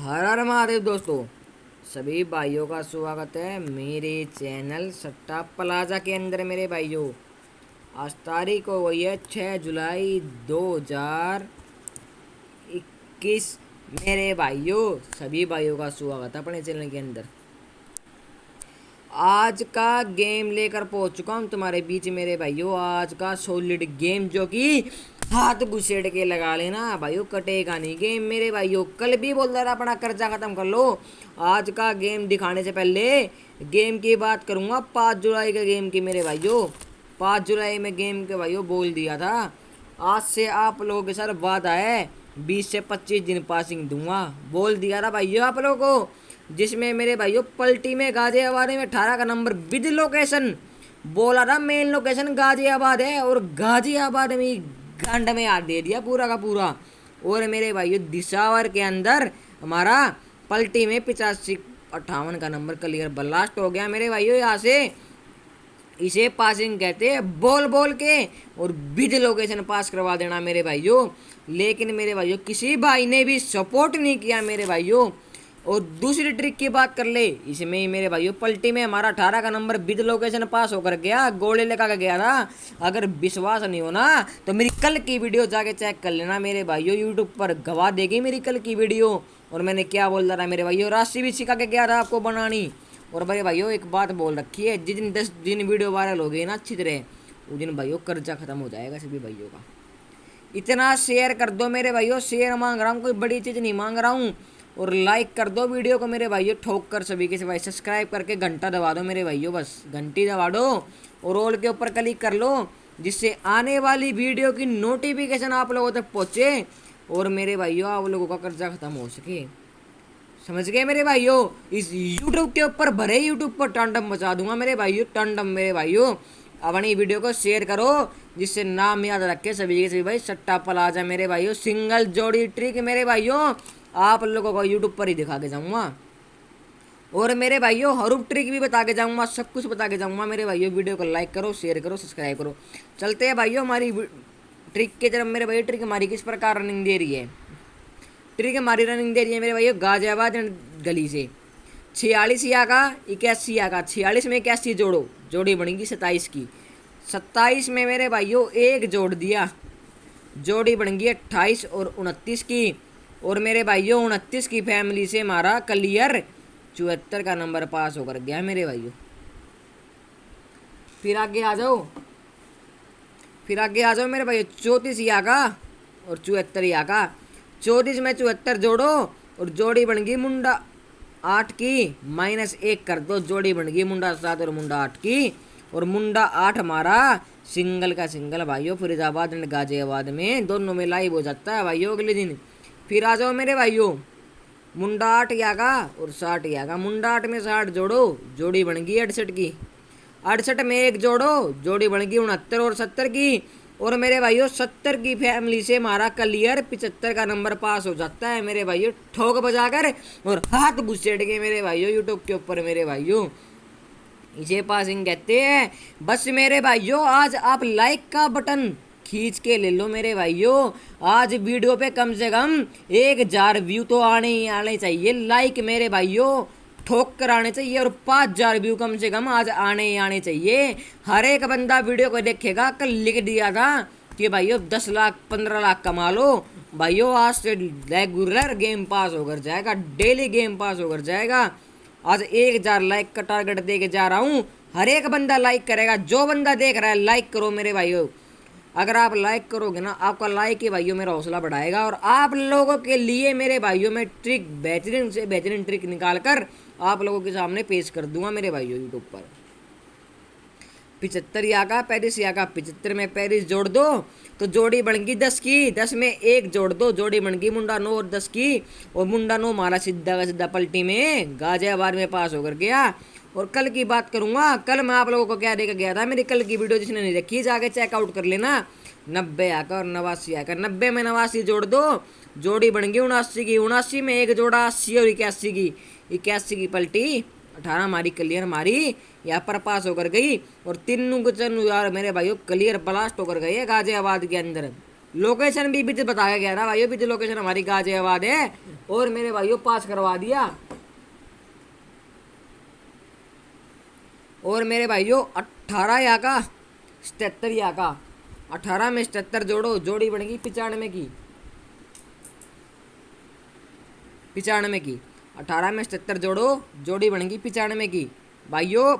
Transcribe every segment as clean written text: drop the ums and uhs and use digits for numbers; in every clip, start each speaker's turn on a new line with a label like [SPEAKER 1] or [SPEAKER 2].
[SPEAKER 1] हर हर महादेव दोस्तों, सभी भाइयों का स्वागत है मेरे चैनल सट्टा प्लाजा के अंदर। मेरे भाइयों, आज तारीख को हुई है 6 जुलाई 2021। मेरे भाइयों, सभी भाइयों का स्वागत है अपने चैनल के अंदर। आज का गेम लेकर पहुंच चुका हूं तुम्हारे बीच मेरे भाइयों। आज का सॉलिड गेम जो कि हाथ घुसेड़ के लगा लेना भाइयों, कटेगा नहीं गेम मेरे भाइयों। कल भी बोल रहा अपना कर्जा खत्म कर लो। आज का गेम दिखाने से पहले गेम की बात करूंगा 5 जुलाई के गेम की मेरे भाइयों। 5 जुलाई में गेम के भाइयों बोल दिया था, आज से आप लोगों के सर वादा है 20 से 25 दिन पासिंग दूंगा। बोल दिया था भाइयों आप लोगों को, जिसमें मेरे भाइयों पलटी में गाजियाबाद में 18 का नंबर विद लोकेशन बोला था। मेन लोकेशन गाजियाबाद है और गाजियाबाद में गंड में हाथ दे दिया पूरा का पूरा। और मेरे भाइयों दिशावर के अंदर हमारा पलटी में 85-58 का नंबर क्लियर ब्लास्ट हो गया मेरे भाइयों। यहाँ से इसे पासिंग कहते हैं बोल बोल के और विद लोकेशन पास करवा देना मेरे भाइयों। लेकिन मेरे भाइयों किसी भाई ने भी सपोर्ट नहीं किया मेरे भाइयों। और दूसरी ट्रिक की बात कर ले, इसमें ही मेरे भाइयों पलटी में हमारा 18 का नंबर विद लोकेशन पास होकर गया, गोले लगा के गया था। अगर विश्वास नहीं होना तो मेरी कल की वीडियो जाके चेक कर लेना मेरे भाइयों, यूट्यूब पर गवा देगी मेरी कल की वीडियो। और मैंने क्या बोल रहा था मेरे भाइयों, राशि भी सिखा के गया था आपको बनानी। और मेरे भाइयों एक बात बोल रखी है, जिस दिन 10 दिन वीडियो वायरल हो गई ना अच्छी तरह, उस दिन भाइयों कर्जा खत्म हो जाएगा सभी भाइयों का। इतना शेयर कर दो मेरे भाइयों, शेयर मांग रहा हूँ, कोई बड़ी चीज़ नहीं मांग रहा हूँ। और लाइक कर दो वीडियो को मेरे भाइयों ठोक कर, सभी के भाई सब्सक्राइब करके घंटा दबा दो मेरे भाइयों, बस घंटी दबा दो और ऑल के ऊपर क्लिक कर लो, जिससे आने वाली वीडियो की नोटिफिकेशन आप लोगों तक पहुँचे और मेरे भाइयों आप लोगों का कर्जा खत्म हो सके। समझ गए मेरे भाइयों। इस यूट्यूब के ऊपर भरे यूट्यूब पर टंडम मचा दूंगा मेरे भाइयों, टंडम मेरे भाइयों। अपनी वीडियो को शेयर करो, जिससे नाम याद रखे सभी के सभी भाई सट्टा प्लाजा मेरे भाइयों। सिंगल जोड़ी ट्रिक मेरे भाइयों आप लोगों को यूट्यूब पर ही दिखा के जाऊंगा। और मेरे भाइयों हरूफ ट्रिक भी बता के जाऊंगा, सब कुछ बता के जाऊंगा मेरे भाइयों। वीडियो को लाइक करो, शेयर करो, सब्सक्राइब करो। चलते हैं भाइयों हमारी ट्रिक के तरफ मेरे भाइयों। ट्रिक हमारी किस प्रकार रनिंग दे रही है, ट्रिक हमारी रनिंग दे रही है मेरे भाइयों गाजियाबाद गली से 46 का 81 का 46 में 81 जोड़ो, जोड़ी बनेगी 27 की। 27 में मेरे भाइयों एक जोड़ दिया, जोड़ी बनेगी 28 और 29 की। और मेरे भाइयों 29 की फैमिली से हमारा क्लियर 74 का नंबर पास होकर गया मेरे भाइयों। फिर आगे आ जाओ, फिर आगे आ जाओ मेरे भाइयों 34 का और 74 का। 34 में 74 जोड़ो और जोड़ी बन गई मुंडा 8 की, -1 कर दो, जोड़ी बन गई मुंडा 7 और मुंडा 8 की। और मुंडा 8 हमारा सिंगल का सिंगल भाइयों फरीदाबाद एंड गाजियाबाद में दोनों में लाइव हो जाता है भाइयों अगले दिन। फिर आ जाओ मेरे भाइयों मुंडा 8 का और 60 का। मुंडा 8 में 60 जोड़ो, जोड़ी बन गई 68 की। 68 में एक जोड़ो, जोड़ी बन गई 69 और 70 की। और मेरे भाइयों 70 की फैमिली से हमारा क्लियर 75 का नंबर पास हो जाता है मेरे भाइयों, ठोक बजाकर और हाथ घुसेड़ के मेरे भाइयों यूट्यूब के ऊपर मेरे भाइयों। इसे पासिंग कहते हैं। बस मेरे भाइयों आज आप लाइक का बटन खींच के ले लो मेरे भाइयों। आज वीडियो पे कम से कम 1000 व्यू तो आने ही आने चाहिए, लाइक मेरे भाइयों ठोक कर आने चाहिए। और 5000 व्यू कम से कम आज आने ही आने चाहिए। हर एक बंदा वीडियो को देखेगा। कल लिख दिया था कि भाइयों 10 लाख 15 लाख कमा लो भाइयों, आज से रेगुलर गेम पास होकर जाएगा, डेली गेम पास होकर जाएगा। आज 1000 लाइक का टारगेट दे के जा रहा हूँ। हर एक बंदा लाइक करेगा, जो बंदा देख रहा है लाइक करो मेरे भाइयों। अगर आप लाइक करोगे ना, आपका लाइक ही भाइयों मेरा हौसला बढ़ाएगा। और आप लोगों के लिए मेरे भाइयों में ट्रिक बेहतरीन से बेहतरीन ट्रिक निकाल कर आप लोगों के सामने पेश कर दूंगा मेरे भाइयों यूट्यूब पर। 75 का पेरिस का 75 में पेरिस जोड़ दो तो जोड़ी बन गई 10 की। 10 में एक जोड़ दो, जोड़ी बन गई मुंडा 9 और 10 की। और मुंडा 9 हमारा सीधा का सीधा पलटी में गाजियाबाद में पास होकर गया। और कल की बात करूंगा, कल मैं आप लोगों को क्या देकर गया था, मेरी कल की वीडियो जिसने नहीं देखी जाके चेकआउट कर लेना। 90 आकर और 89 आकर। 90 में 89 जोड़ दो, जोड़ी बन गई 79 की। 79 में एक जोड़ा 80 और 81 की। 81 की पलटी 18 हमारी क्लियर हमारी यहाँ पर पास होकर गई। और तीनों को यार मेरे भाइयों क्लियर ब्लास्ट होकर गई है गाजियाबाद के अंदर। लोकेशन भी विद बताया गया था भाइयों, विद लोकेशन हमारी गाजियाबाद है। और मेरे भाइयों पास करवा दिया। और मेरे भाइयों 18 या का 77 या का 18 में 77 जोड़ो, जोड़ी बनेगी 95 की। 95 की 18 में 77 जोड़ो, जोड़ी बनेगी 95 की। भाइयों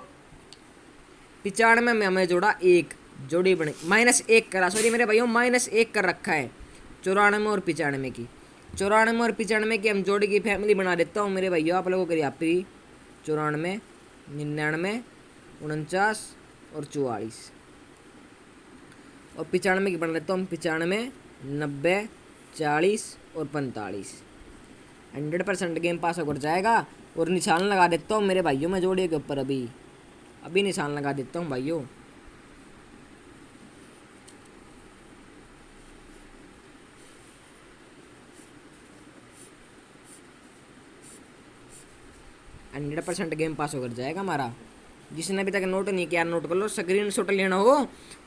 [SPEAKER 1] 95 में हमें जोड़ा एक, जोड़ी बने -1 करा, सॉरी मेरे भाइयों -1 कर रखा है 94 और 95 की। 94 और 95 की हम जोड़ी की फैमिली बना देता हूँ मेरे भैया आप लोगों के लिए। आप 94, 99, 49 और 44 और 95 की बना देता हूँ 95, 90, 40 और 45। 100% गेम पास होकर जाएगा। और निशान लगा देता हूँ मेरे भाइयों मैं जोड़ी के ऊपर, अभी निशान लगा देता हूँ भाइयों। हंड्रेड % गेम पास होकर जाएगा हमारा। जिसने अभी तक नोट नहीं किया नोट कर लो। स्क्रीन शॉट लेना हो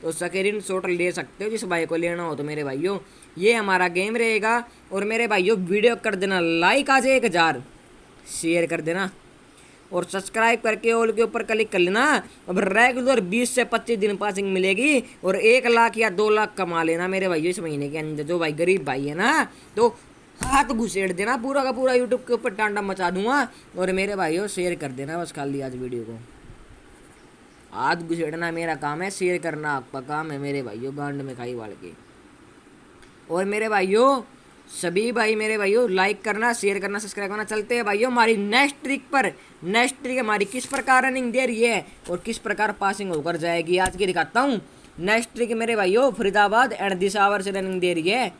[SPEAKER 1] तो स्क्रीन शॉट ले सकते हो, जिस भाई को लेना हो तो मेरे भाइयों। ये हमारा गेम रहेगा। और मेरे भाइयों वीडियो कर देना लाइक, आज 1000 शेयर कर देना और सब्सक्राइब करके ऑल के ऊपर क्लिक कर लेना। अब रेगुलर 20 से 25 दिन पासिंग मिलेगी और 1 लाख या 2 लाख कमा लेना मेरे भाइयों इस महीने के अंदर। जो भाई गरीब भाई है ना तो हाथ घुसेड़ देना, पूरा का पूरा यूट्यूब के ऊपर टांडा मचा दूंगा। और मेरे भाइयों शेयर कर देना बस खाली आज वीडियो को। हाथ घुसेड़ना मेरा काम है, शेयर करना आपका काम है मेरे भाइयों, गांड में खाई वाल के। और मेरे भाइयों सभी भाई मेरे भाइयों लाइक करना, शेयर करना, सब्सक्राइब करना। चलते हैं भाइयों हमारी नेक्स्ट ट्रिक पर। नेक्स्ट ट्रिक हमारी किस प्रकार रनिंग दे रही है और किस प्रकार पासिंग होकर जाएगी आज की दिखाता हूँ। नेक्स्ट ट्रिक मेरे भाइयों फरीदाबाद एंड दिसावर से रनिंग दे रही है।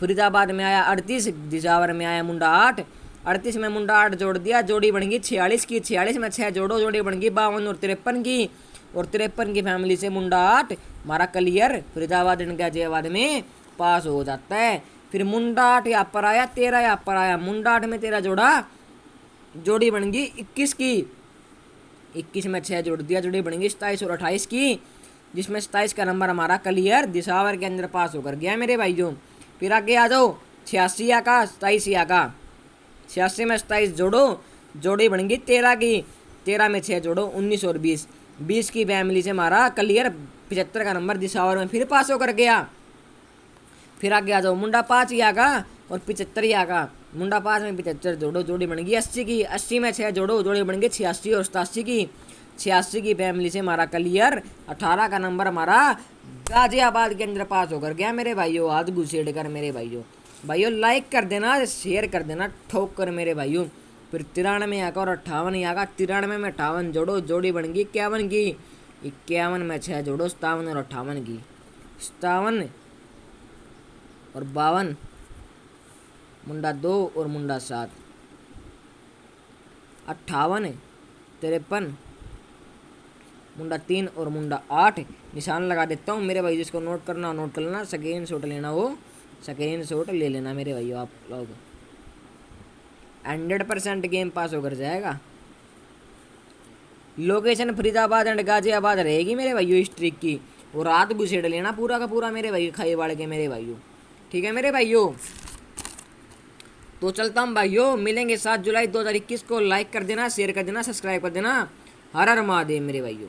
[SPEAKER 1] फरीदाबाद में आया 38, दिसावर में आया मुंडा 8। 38 में मुंडा 8 जोड़ दिया, जोड़ी बन गई 46 की। 46 में 6 जोड़ो, जोड़ी बन गई 52 और 53 की। और 53 की फैमिली से मुंडा 8 हमारा क्लियर फरीदाबाद एंड गाजियाबाद में पास हो जाता है। फिर मुंडा 8 यहाँ पर आया, 13 यहाँ पर आया। मुंडा 8 में 13 जोड़ा, जोड़ी बन गई 21 की। 21 में 6 जोड़ दिया, जोड़ी बन गई 27 और 28 की। जिसमें 27 का नंबर हमारा क्लियर दिसावर के अंदर पास होकर गया मेरे भाइयों। फिर आगे आ जाओ 86 या का 27 या का। 86 में 27 जोड़ो, जोड़ी बन गई 13 की। 13 में 6 जोड़ो 19 और 20। 20 की फैमिली से हमारा क्लियर 75 का नंबर दिसावर में फिर पास होकर गया। फिर आगे आ जाओ मुंडा 5 या का और 75 या का। मुंडा 5 में 75 जोड़ो, जोड़ी बन गई 80 की। 80 में 6 जोड़ो, जोड़ी बन गई 86 और 87 की। 86 की फैमिली से हमारा क्लियर 18 का नंबर हमारा गाजियाबाद के अंदर पास होकर गया मेरे भाइयों। हाथ घुसेड़ कर मेरे भाइयों लाइक कर देना, शेयर कर देना ठोक कर मेरे भाइयों। फिर 93 आका और 58 आका। 93 में 58 जोड़ो, जोड़ी बन गई 51 की। 51 में 6 जोड़ो, 57 और 58 की। 57 और 52, मुंडा 2 और मुंडा 7। 58, 53, मुंडा 3 और मुंडा 8। निशान लगा देता हूँ मेरे भाई, जिसको नोट करना हो नोट कर लेना, स्क्रीन शॉट लेना हो स्क्रीन शॉट ले लेना मेरे भाइयों। आप लोग 100% गेम पास होकर जाएगा। लोकेशन फरीदाबाद एंड गाजियाबाद रहेगी मेरे भाइयों इस ट्रिक की। और रात घुसेड़ लेना पूरा का पूरा मेरे भाई खाई वाड़ के मेरे भाइयों। ठीक है मेरे भाइयों, तो चलता हूँ भाइयों, मिलेंगे 7 जुलाई 2021 को। लाइक कर देना, शेयर कर देना, सब्सक्राइब कर देना। हर हर महादेव मेरे भाइयों।